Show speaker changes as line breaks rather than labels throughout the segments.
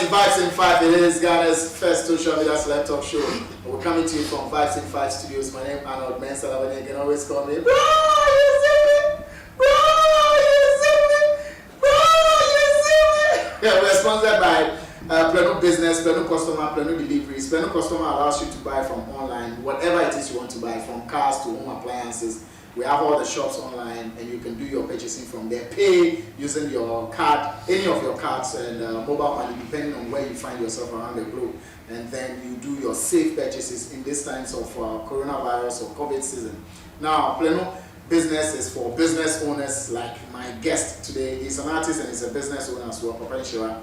Vibes in 5, it is Ghana's first social media celeb talk show. We're coming to you from Vibes in 5 studios. My name is Arnold, Elavanyo. You can always call me, bro, you see me? Bro, you see me? Bro, you see me? Yeah, we're sponsored by Plano Business, Plano Customer, Plano Deliveries. Plano Customer allows you to buy from online, whatever it is you want to buy, from cars to home appliances. We have all the shops online, and you can do your purchasing from there. Pay using your card, any of your cards and mobile money, depending on where you find yourself around the globe. And then you do your safe purchases in these times of coronavirus or COVID season. Now, Plano Business is for business owners like my guest today. He's an artist and he's a business owner as well, Papa Nshira.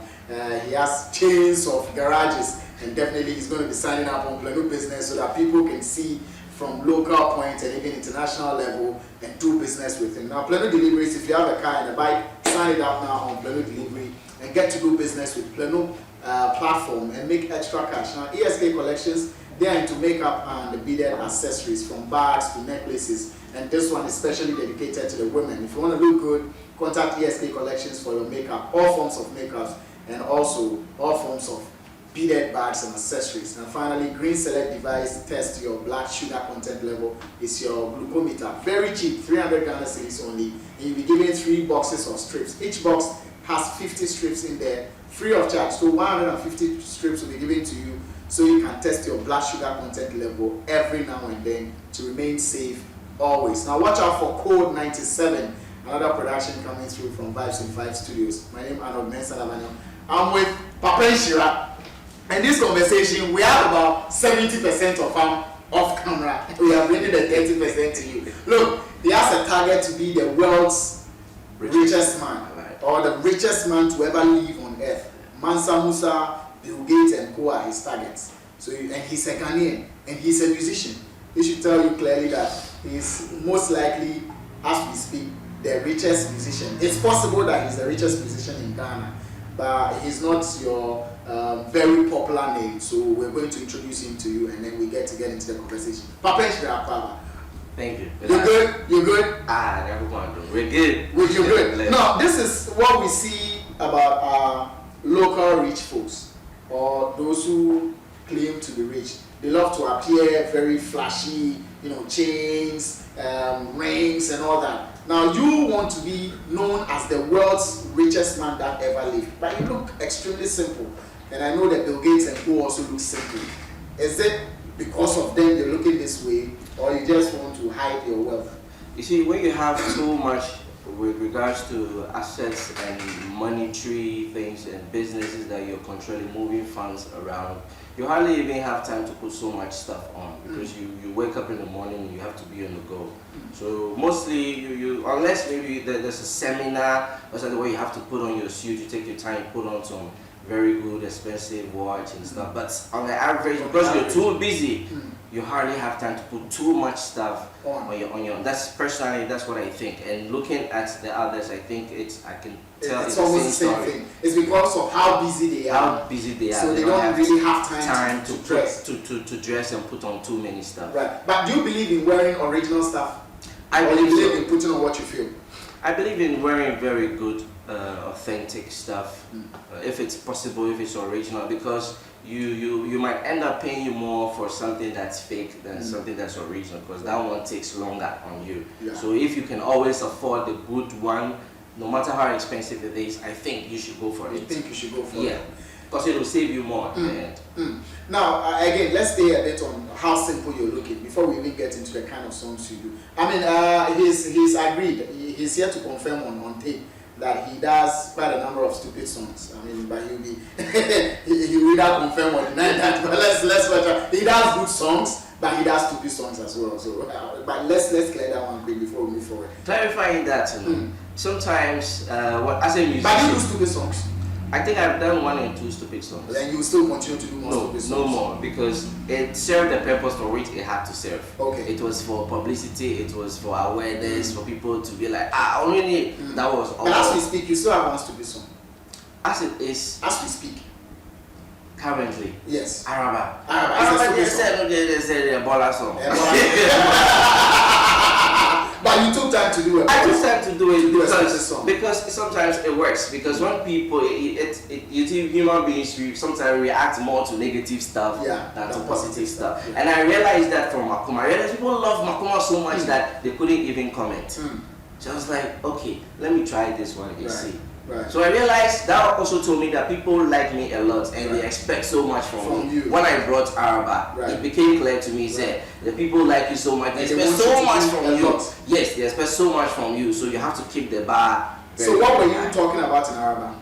He has chains of garages, and definitely he's going to be signing up on Plano Business so that people can see from local points and even international level and do business with him. Now, Plano Deliveries, if you have a car and a bike, sign it up now on Plano Delivery and get to do business with Plano platform and make extra cash. Now, ESK Collections, they are into makeup and beaded accessories from bags to necklaces, and this one is specially dedicated to the women. If you want to look good, contact ESK Collections for your makeup, all forms of makeup, and also all forms of beaded bags and accessories. And finally, Green Select device to test your blood sugar content level is your glucometer. Very cheap, 300 Ghana cedis only. And you'll be given 3 boxes of strips. Each box has 50 strips in there, free of charge. So 150 strips will be given to you so you can test your blood sugar content level every now and then to remain safe always. Now watch out for Code 97, another production coming through from Vibes in 5 Studios. My name is Arnold, Elavanyo. I'm with Papa Nshira. And this conversation, we have about 70% of them off camera. We are bringing the 30% to you. Look, he has a target to be the world's richest man, or the richest man to ever live on earth. Mansa Musa, Bill Gates, and co are his targets. So, and he's a Ghanaian, and he's a musician. He should tell you clearly that he's most likely, as we speak, the richest musician. It's possible that he's the richest musician in Ghana, but he's not your very popular name, so we're going to introduce him to you, and then we get into the conversation. Papa Nshira, Papa.
Thank you.
You good? You good?
We're good.
You're good. Now, this is what we see about our local rich folks, or those who claim to be rich. They love to appear very flashy, chains, rings, and all that. Now, you want to be known as the world's richest man that ever lived, but you look extremely simple. And I know that Bill Gates and co also look simple. Is it because of them you're looking this way, or you just want to hide your wealth?
You see, when you have so much with regards to assets and monetary things and businesses that you're controlling, moving funds around, you hardly even have time to put so much stuff on, because you wake up in the morning and you have to be on the go. So mostly you unless maybe there's a seminar or something where you have to put on your suit, you take your time, put on some very good expensive watch and stuff, but on the average, because you're too busy, you hardly have time to put too much stuff on your. That's personally, that's what I think. And looking at the others, I think I can tell
it's almost the same thing. It's because of how busy they are.
How busy they are.
So they don't really have time
to
dress.
To dress and put on too many stuff.
Right. But do you believe in wearing original stuff?
I
or
believe
you believe in putting on what you feel?
I believe in wearing very good, authentic stuff, if it's possible, if it's original, because you might end up paying you more for something that's fake than something that's original, because that one takes longer on you. Yeah. So if you can always afford the good one, no matter how expensive it is, I think you should go for it.
You think you should go for it?
Yeah, because it will save you more at the end.
Now, again, let's stay a bit on how simple you're looking before we even get into the kind of songs you do. I mean, he's agreed. He's here to confirm on tape that he does quite a number of stupid songs. I mean, but he'll be he will either confirm or deny that. But let's watch out. He does good songs, but he does stupid songs as well. So, but let's clear that one quick before we move forward.
Clarifying that, sometimes as a musician,
but you do stupid songs.
I think I've done 1 and 2 stupid songs.
Then you will still continue to do more stupid songs?
No more, because it served the purpose for which it had to serve.
Okay.
It was for publicity, it was for awareness, for people to be like, only that was all.
But as we speak, you still have one stupid song?
As it is.
As we speak?
Currently.
Yes.
Araba.
They
said a baller song.
But you took time to do it.
I took time to do it
song.
because sometimes it works. Because when people, you see human beings, we sometimes react more to negative stuff than to positive stuff.
Yeah.
And I realized that from Makuma. I realized people love Makuma so much that they couldn't even comment. So I was like, okay, let me try this one and see.
Right.
So I realized that also told me that people like me a lot and they expect so much from me.
you.
When I brought Araba, it became clear to me that the people like you so much, they expect so much from you. Yes, they expect so much from you, so you have to keep the bar.
So what were you talking about in Araba?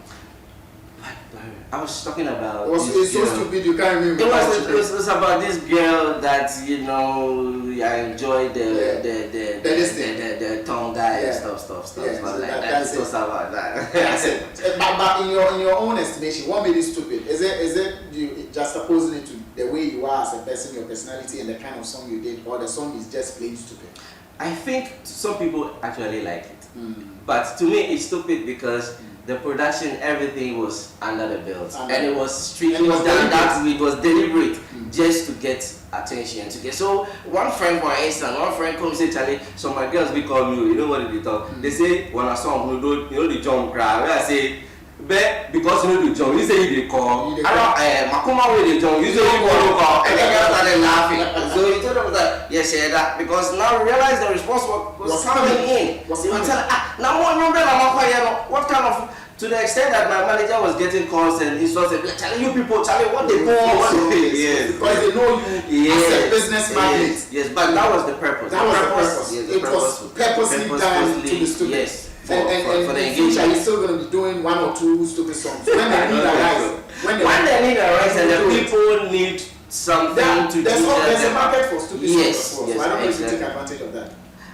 I was talking about.
It's so stupid you can't remember.
It was about this girl that I enjoyed the tongue guy and stuff like that. It was about that.
That's it. But in your own estimation, what made it stupid? Is it you just opposing it to the way you are as a person, your personality, and the kind of song you did, or the song is just plain stupid?
I think some people actually like it, but to me it's stupid because the production, everything was under the belt, and it was strictly done that it was deliberate just to get attention. So one friend, for instance, comes and say, Charlie, so my girls be call me, you know what they talk? They say when a song you know the jump crowd. I say, but because you know the jump, you say they call. Makuma with the jump, you say you want to call, and then girls started laughing. So he told them that yes, that because now we realize the response was coming in. They were telling, now what kind of, to the extent that my manager was getting calls and he started telling you people, Charlie, what they call. Yes,
because they know you as a business magnet.
Yes, but that was the purpose.
That was the purpose.
Yes,
it was purposely done to the stupid.
Yes.
For the future, you're still going to be doing 1 or 2 stupid songs. When they need a rise. When they need a rise and the people need something to do. There's a market for stupid songs.
Yes,
So I don't know if you take advantage of that.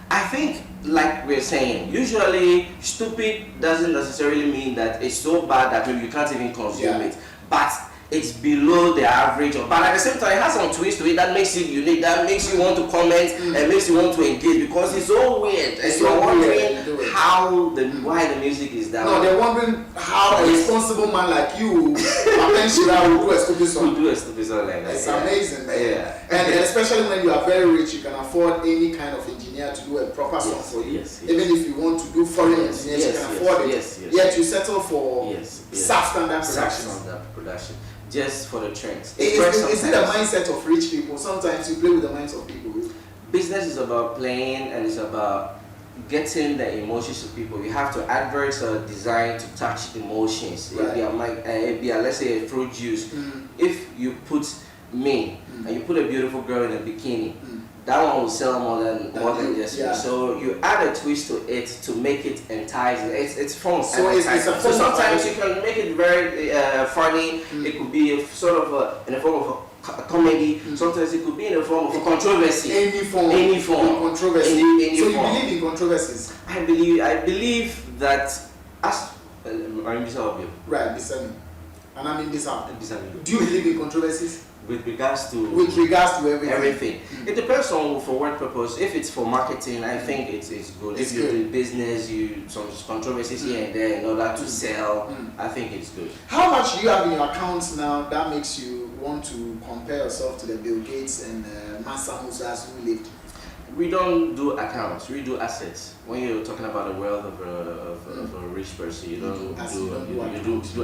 I think, like we're saying, usually stupid doesn't necessarily mean that it's so bad that maybe you can't even consume it. But it's below the average. But at the same time, it has some twist to it that makes it unique, that makes you want to comment and makes you want to engage because it's so weird. And you're wondering why the music is that.
No, they're wondering how a responsible man like you, will do a stupid song.
Do a stupid song like that.
It's amazing, man.
Yeah.
And especially when you are very rich, you can afford any kind of engineer to do a proper song for you. Even if you want to do foreign engineers, you can afford it. Yet you settle for substandard production.
Just for the trends.
Is it a mindset of rich people? Sometimes you play with the minds of people.
Business is about playing and it's about getting the emotions of people. You have to adverts are designed to touch emotions. Right. If you are, let's say, a fruit juice. If you put me and you put a beautiful girl in a bikini, that one will sell more than just you. So you add a twist to it to make it enticing. It's fun. So sometimes you can make it very funny. It could be in the form of a comedy. Sometimes it could be in the form of a controversy.
Any form.
Controversy.
So you believe in controversies?
I believe that as I'm
right, Bisani. And I'm in this house. Do you believe in controversies?
With regards to
everything.
It depends on for what purpose. If it's for marketing, I think it's good. If you're in business, some controversies here and there in order to sell, I think it's good.
How much do you have in your accounts now that makes you want to compare yourself to the Bill Gates and Mansa Musas who lived?
We don't do accounts, we do assets. When you're talking about the wealth of a rich person, you do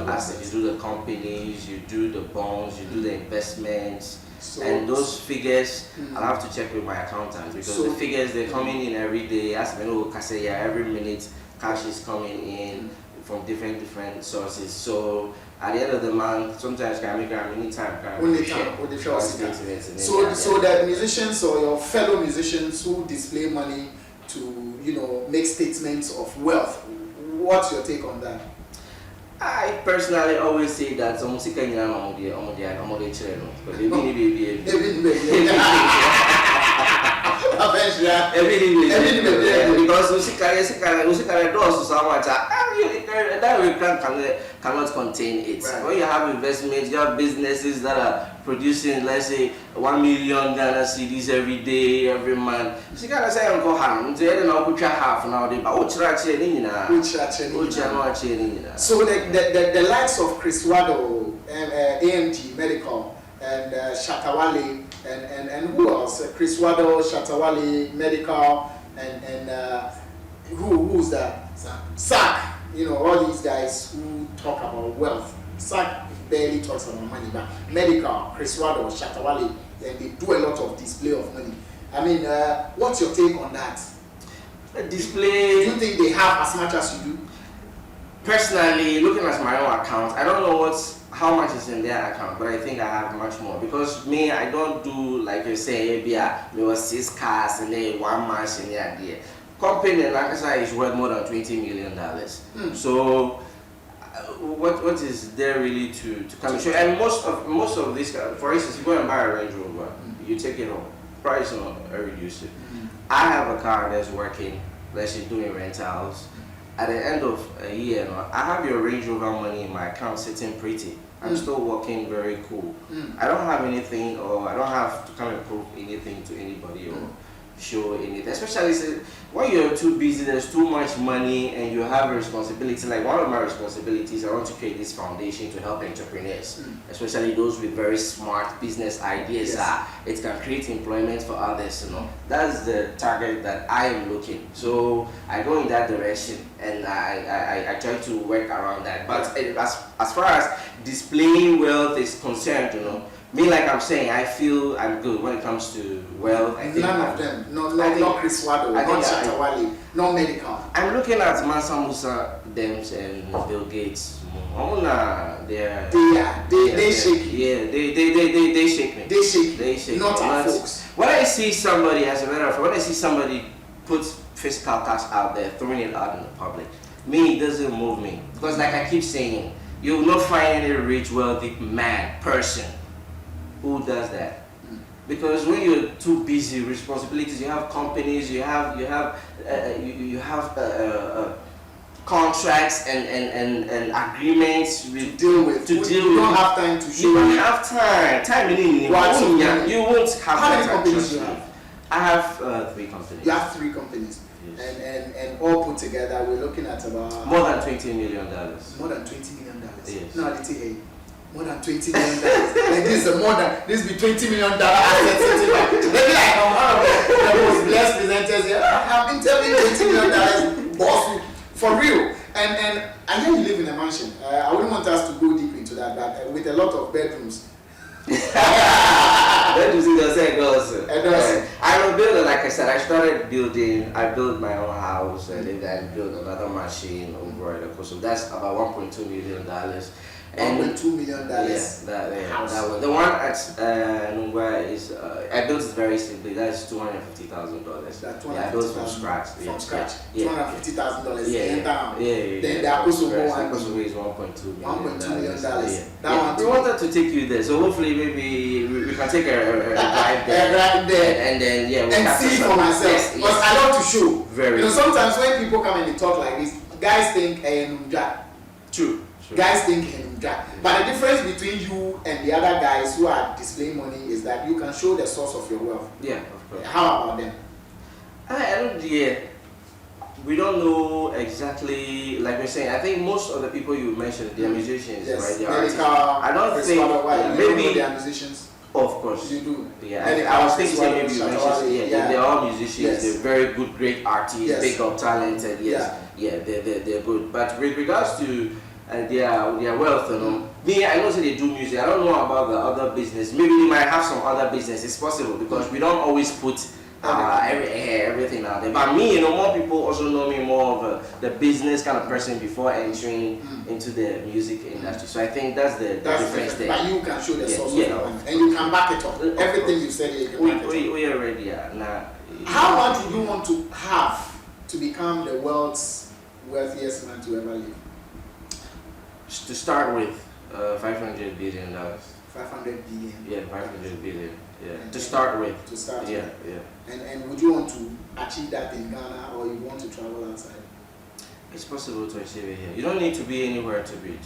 assets, you do the companies, you do the bonds, you do the investments, and those figures, I'll have to check with my accountant because the figures, they're coming in every day. As every minute, cash is coming in from different sources. So at the end of the month, sometimes anytime.
So the musicians or your fellow musicians who display money to make statements of wealth, what's your take on that?
I personally always say that some music because music cannot contain it. Right. When you have investments, you have businesses that are producing, let's say, 1 million Ghana cedis every day, every month. You can't say I'm going to half nowadays, but
so the likes of Chris Waddle, AMG Medical, and Shatawale, and who else? Chris Waddle, Shatawale Medical, and Who's that? Sack. You know, all these guys who talk about wealth. Sack barely talks about money, but Medical, Chris Wado, Shatawale, and they do a lot of display of money. I mean, what's your take on that?
Display.
Do you think they have as much as you do?
Personally, looking at my own account, I don't know how much is in their account, but I think I have much more because me, I don't do like you say, there was 6 cars and then 1 mansion in the idea. Company like I said is worth more than $20 million. So what is there really to come and show? And most of this, for instance, you go and buy a Range Rover, you take it home, price on reduce it. I have a car that's working, that she's doing rentals. At the end of a year, I have your Range Rover money in my account sitting pretty. I'm still working very cool. I don't have anything, or I don't have to come and prove anything to anybody or show anything. Especially when you're too busy, there's too much money, and you have a responsibility. Like one of my responsibilities, I want to create this foundation to help entrepreneurs, especially those with very smart business ideas. It can create employment for others. That's the target that I am looking. So I go in that direction, and I try to work around that. But as far as displaying wealth is concerned, me, like I'm saying, I feel I'm good when it comes to wealth. I think
none of them. Not Chris Wado, not Shatawale, not Medical.
I'm looking at Mansa Musa, Dems, and Bill Gates. They
shake you.
Yeah, they shake me.
They shake you.
They shake
not
me.
our folks.
When I see somebody, as a matter of fact, when I see somebody put fiscal cash out there, throwing it out in the public, me, it doesn't move me. Because like I keep saying, you will not find any rich, wealthy person who does that. Because when you're too busy, responsibilities, you have companies, you have contracts and agreements to deal with. You
don't have time to show.
You don't have time. You won't have.
How many companies do you have?
I have 3 companies.
You have 3 companies. Yes. And all put together, we're looking at about
more than $20 million.
More than $20 million.
Yes.
No, more than $20 million. Like this be $20 million asset sitting back. Maybe like I'm one of the most blessed presenters here. I've been telling you $20 million boss for real. And I know you live in a mansion. I wouldn't want us to go deep into that, but with a lot of bedrooms.
Bedrooms in the same also. I'm a builder, like I said. I built my own house, and then I built another machine over the course of that's about $1.2 million.
$1.2 million.
Yes, that one. The one at Nungwa is I built it very simply. That's $250,000. I built from scratch.
$250,000.
Yeah.
Then the Akosovo
is $1.2 million.
$1.2 million.
We wanted to take you there, so hopefully maybe we can take a drive there. And then
and see for myself. Because I love to show.
Very.
Sometimes when people come and they talk like this, guys think
True.
Guys think but the difference between you and the other guys who are displaying money is that you can show the source of your wealth.
Yeah, of course.
How about them?
We don't know exactly, like we're saying. I think most of the people you mentioned, they are musicians, right? They are artists. I don't think
maybe they are musicians.
Of course.
You do.
Yeah, I was thinking maybe you mentioned. They're all musicians.
Yes.
They're very good, great artists, big up, talented. Yes. Yeah, they're good. But with regards to their wealth, me, I know they do music. I don't know about the other business. Maybe they might have some other business. It's possible because we don't always put everything out there. But me, more people also know me more of the business kind of person before entering into the music industry. So I think that's the difference there.
But you can show the source of your wealth, and you can back it up. Everything you said, you can back it up.
We already are.
How much would you want to have to become the world's wealthiest man to ever live?
To start with, $500 billion.
500 billion.
Yeah, 500 billion. Yeah. To start with. Yeah.
And would you want to achieve that in Ghana, or you want to travel outside?
It's possible to achieve it here. You don't need to be anywhere to be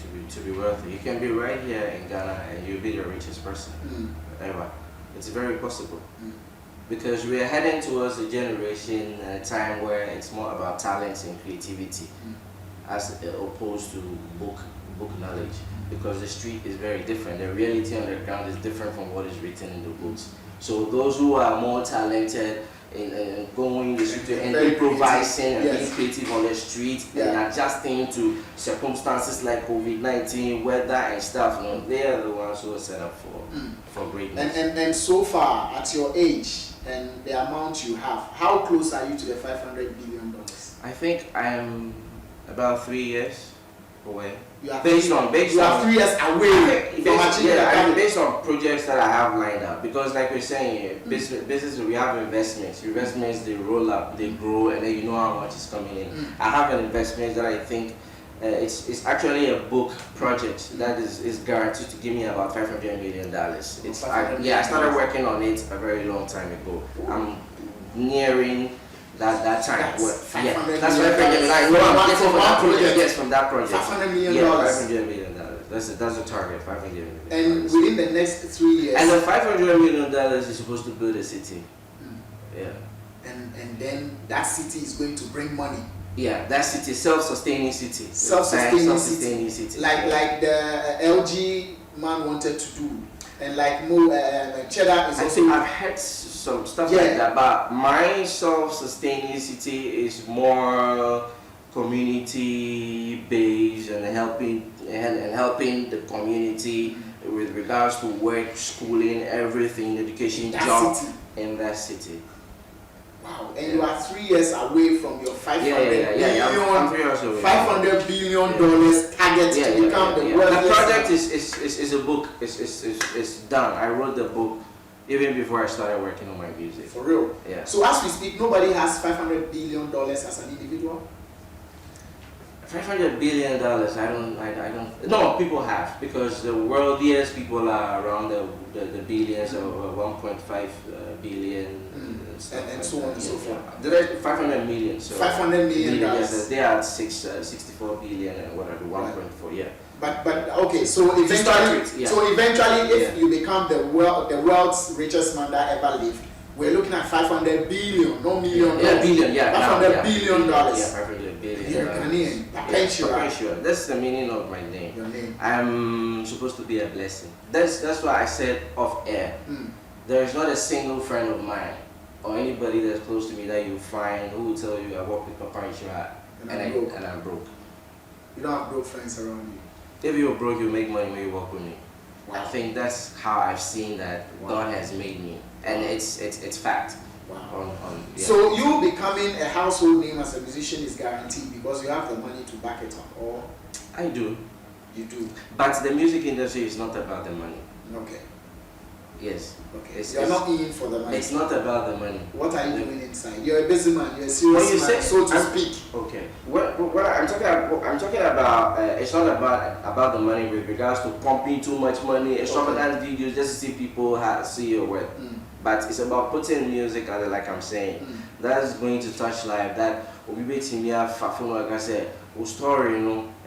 wealthy. You can be right here in Ghana and you'll be the richest person ever. It's very possible. Because we are heading towards a generation and a time where it's more about talents and creativity as opposed to book knowledge. Because the street is very different. The reality on the ground is different from what is written in the books. So those who are more talented, in going in the street and
Very
improvising and
yes.
being creative on the street
Yeah.
and adjusting to circumstances like COVID-19, weather and stuff. They are the ones who are set up for greatness.
And so far, at your age and the amount you have, how close are you to the $500 billion?
I think I am about 3 years away.
You are
based on
3 years away from achieving that target.
based on projects that I have lined up, because like we're saying, business we have investments. Investments, they roll up, they grow, and then you know how much is coming in. I have an investment that I think it's actually a book project that is guaranteed to give me about $500 million. I started working on it a very long time ago. I'm nearing that time.
That's $500 million.
That's $500 I know I'm getting from that project. Yes, from that project.
$500 million.
Yeah, $500 million. That's the target. $500 million.
And within the next 3 years.
And the $500 million is supposed to build a city. Yeah.
And then that city is going to bring money.
Yeah, that city, self-sustaining city.
Self-sustaining city. Like the LG man wanted to do. And like Cheddar is
I
also.
think I've heard some stuff like that, but my self-sustaining city is more community based and helping the community with regards to work, schooling, everything, education, job in that city.
Wow, and you are 3 years away from your $500 billion target to become the wealthiest.
The project is a book. It's done. I wrote the book even before I started working on my music.
For real?
Yeah.
So as we speak, nobody has $500 billion as an individual?
$500 billion, I don't, no, people have, because the wealthiest people are around the billions of 1.5 billion.
And so on and so forth.
There are 500 million. So
$500 million.
Yes, they are 64 billion and whatever, 1.4, yeah.
But okay, so eventually, if you become the world's richest man that ever lived, we're looking at $500 billion, no million.
Yeah, billion, yeah.
$500 billion.
Yeah, $500 billion.
You're Ghanaian.
Perpetual. That's the meaning of my name.
Your name.
I'm supposed to be a blessing. That's why I said off air. There is not a single friend of mine or anybody that's close to me that you find who will tell you I work with Papa Ishira and I'm broke.
You don't have broke friends around you.
If you're broke, you make money when you work with me.
Wow.
I think that's how I've seen that God has made me, and it's fact.
Wow. So you becoming a household name as a musician is guaranteed because you have the money to back it up, or?
I do.
You do.
But the music industry is not about the money.
Okay.
Yes.
Okay. You're not in for the money.
It's not about the money.
What are you doing inside? You're a busy man. You're a serious man, so to speak.
Okay. What I'm talking about. It's not about the money with regards to pumping too much money, extravagant videos just to see people see your work. But it's about putting music out there, like I'm saying. That's going to touch life. That will be making me have like I said. Story,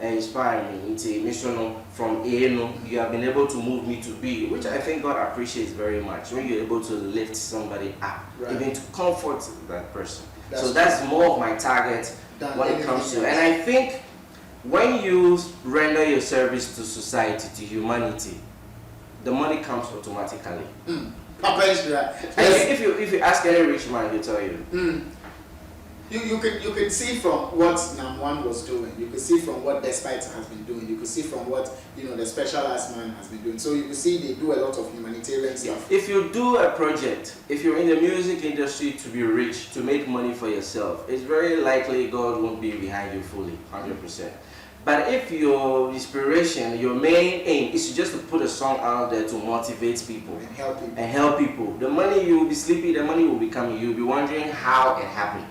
inspire me into mission from A, you have been able to move me to B, which I think God appreciates very much when you're able to lift somebody up, even to comfort that person. That's more of my target when it comes to, and I think when you render your service to society, to humanity, the money comes automatically. If you ask any rich man, he'll tell you.
You can see from what Nam1 was doing. You can see from what Despite has been doing. You can see from what the Specialized Man has been doing. So you can see they do a lot of humanitarian stuff.
If you do a project, if you're in the music industry to be rich, to make money for yourself, it's very likely God won't be behind you fully, 100%. But if your inspiration, your main aim is just to put a song out there to motivate people
and help people,
the money, you will be sleepy, the money will be coming. You'll be wondering how it happened.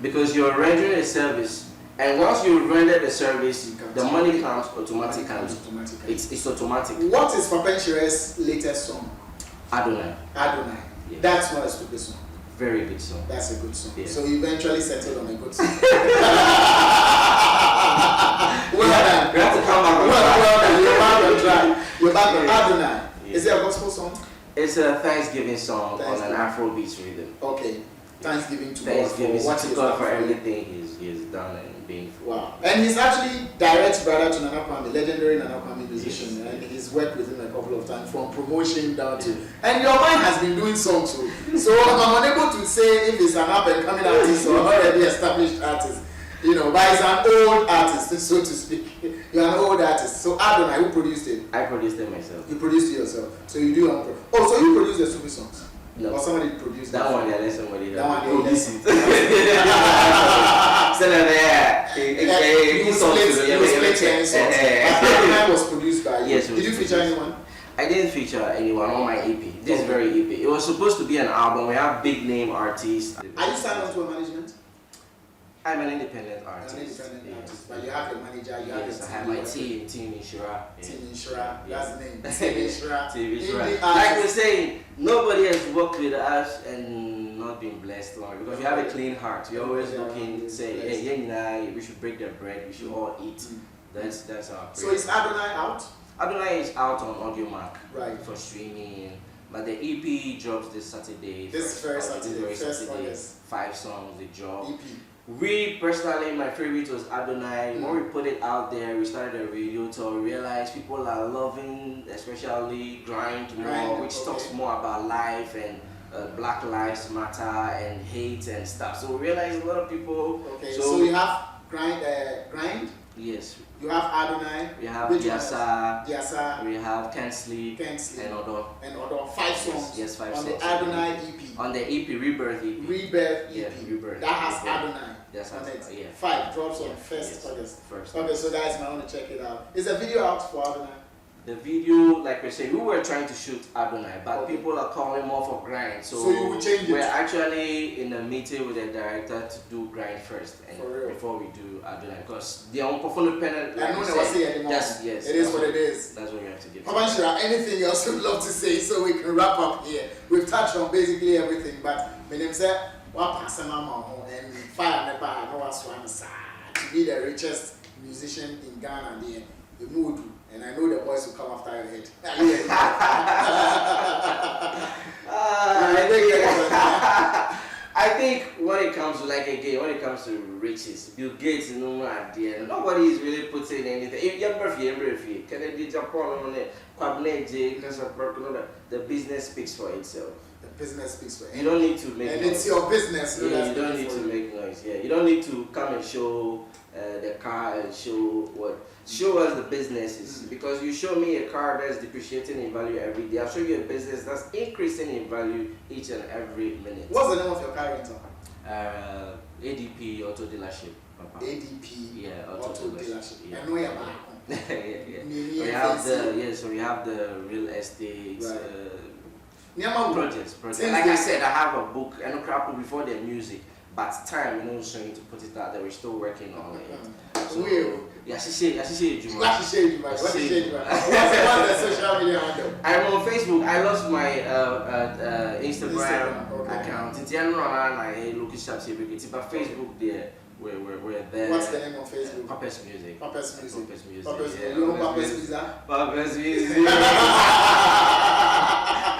Because you're rendering a service, and once you render the service, the money comes automatically. It's automatic.
What is Papa Nshira's latest song?
Adonai.
Yes. That's not a stupid song.
Very good song.
That's a good song.
Yes.
So you eventually settled on a good song.
Well done. You have to come back.
Well done. You're back on Adonai. Is it a gospel song?
It's a Thanksgiving song on an Afrobeat rhythm.
Okay. thanksgiving to
Thanksgiving
God for what
to
he's
God
done
for
for you.
everything he's done and being for.
Wow. And he's actually direct brother to Nana Kwame, legendary Nana Kwame musician,
Yes.
and he's worked with him a couple of times from promotion down to. And your man has been doing songs too. So I'm unable to say if it's an up and coming artist or already established artist, you know, but he's an old artist, so to speak. You're an old artist. So Adonai, who produced it?
I produced it myself.
You produced it yourself. So you do your own. Oh, so you produce the super songs?
No.
Or somebody produced
That
it?
one, yeah, let somebody
That one,
produce
yeah.
it. Send it there.
You split songs. But Adonai was produced by you.
Yes, it was
Did you feature
produced.
anyone?
I didn't feature anyone on my EP. This is very EP. It was supposed to be an album. We have big name artists.
Are you signed on to a management?
I'm an independent artist.
An independent
Yes.
artist. But you have your manager, you have
Yes,
your
I have my team Inshura.
Team Inshura.
Yeah.
That's the name. Team Inshura.
Team Inshura.
Indie
Like we're
artist.
saying, nobody has worked with us and not been blessed long because we have a clean heart. We're always looking, say, hey, we should break their bread. We should all eat. That's our.
So is Adonai out?
Adonai is out on AudioMac
Right.
for streaming, but the EP drops this Saturday.
This very Saturday, first
Saturday.
August.
5 songs, they drop.
EP.
We personally, my favorite was Adonai. When we put it out there, we started a radio tour. We realized people are loving, especially Grind more, which talks more about life and Black Lives Matter and hate and stuff. So we realized a lot of people.
Okay, so you have Grind.
Yes.
You have Adonai.
We have
Diasa.
We have Can't Sleep.
And
other
5 songs.
Yes, 5
on
songs.
The Adonai EP.
On the EP, Rebirth EP.
Rebirth EP.
Yeah, Rebirth.
That has
Rebirth.
Adonai.
That's
on it.
5
drops on 1st August.
First.
Okay, so guys might want to check it out. Is a video out for Adonai?
The video, like we said, we were trying to shoot Adonai, but people are calling more for Grind. So
you will change it?
We're actually in a meeting with the director to do Grind first, and
For real?
before we do Adonai, because the unperformed pen, like
I know
we
never
said,
say anymore.
yes,
It is what it is.
That's what we have to give.
Papa Shira, anything else you'd love to say so we can wrap up here? We've touched on basically everything, but my name said, and fire never know what's one side to be the richest musician in Ghana, the mood, and I know the boys will come after your head.
I think when it comes to when it comes to riches, Bill Gates no idea. Nobody is really putting anything. If you Kennedy Japan on it, the business speaks for itself.
The business speaks for it.
You don't need to make
and
noise.
It's your business. No,
Yeah, you don't need to make noise. Yeah, you don't need to come and show the car and show us the businesses, because you show me a car that's depreciating in value every day. I'll show you a business that's increasing in value each and every minute.
What's the name of your car rental?
ADP Auto Dealership. Papa.
ADP
Yeah,
Auto Dealership.
Yeah.
I know you're back.
yeah.
Mini
We have
fancy.
so we have the real estate
Right.
projects.
Things
Like I
that-
said, I have a book and a crap before the music, but time, so you need to put it out there. We're still working on it. So, yeah, she said
What's the social media handle?
I'm on Facebook. I lost my Instagram
okay.
account. It's but Facebook there. We're there.
What's the name of Facebook?
Papa's Music.
Papa's Music.
Papa's Music.
Papa's
Yeah,
You know
Papa's
Papa's
Music.
Pizza?
Papa's Music.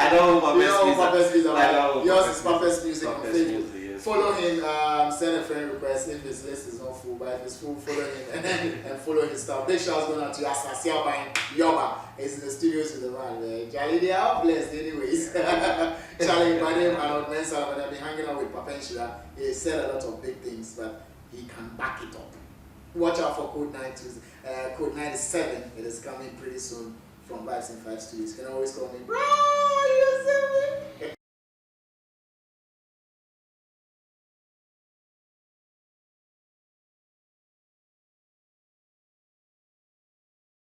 I know Papa's Pizza. I know
Yours is Papa's Music on
Papa's
Facebook.
Music, yes.
Follow him, send a friend request if his list is not full, but if it's full, follow him and follow his stuff. Big shouts going out to Asasia Bang Yoba. He's in the studios with the man. Charlie, they are blessed anyways. Charlie, my name Arnold Mensah, but I've been hanging out with Papa Nshira. He said a lot of big things, but he can back it up. Watch out for Code 97. It is coming pretty soon from Vibes in 5 Studios. You can always call me, bro, you see me?